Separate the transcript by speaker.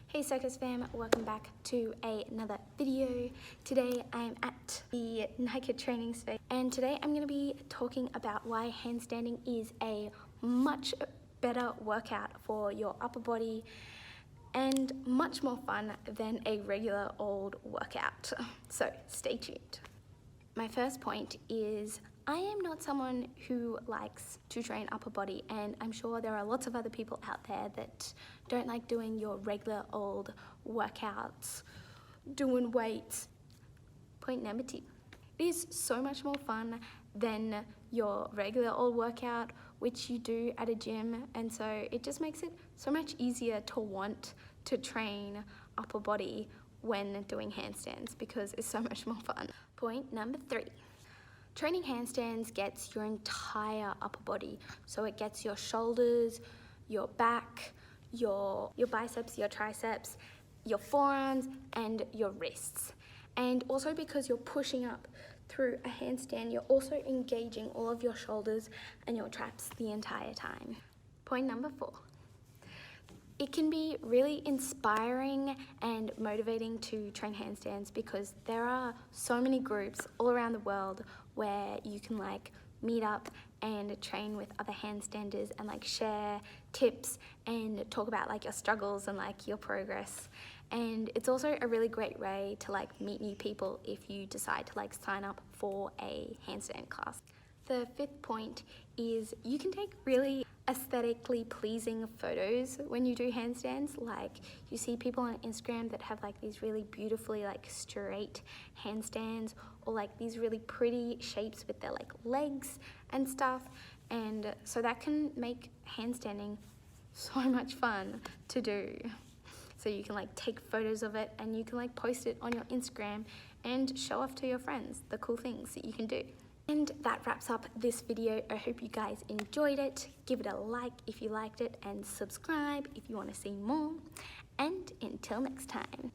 Speaker 1: Hey Circus fam, welcome back to another video. Today I'm at the Nike training space and today I'm going to be talking about why handstanding is a much better workout for your upper body and much more fun than a regular old workout. So stay tuned. My first point is I am not someone who likes to train upper body, and I'm sure there are lots of other people out there that don't like doing your regular old workouts, doing weights. Point number 2. It is so much more fun than your regular old workout, which you do at a gym, and so it just makes it so much easier to want to train upper body when doing handstands because it's so much more fun. Point number 3. Training handstands gets your entire upper body. So it gets your shoulders, your back, your biceps, your triceps, your forearms, and your wrists. And also because you're pushing up through a handstand, you're also engaging all of your shoulders and your traps the entire time. Point number 4. It can be really inspiring and motivating to train handstands because there are so many groups all around the world where you can meet up and train with other handstanders and share tips and talk about your struggles and your progress. And it's also a really great way to meet new people if you decide to sign up for a handstand class. The 5th point is you can take really aesthetically pleasing photos when you do handstands. You see people on Instagram that have these really beautifully straight handstands, or these really pretty shapes with their legs and stuff, and so that can make handstanding so much fun to do. So you can take photos of it and you can post it on your Instagram and show off to your friends the cool things that you can do. And that wraps up this video. I hope you guys enjoyed it. Give it a like if you liked it and subscribe if you want to see more. And until next time.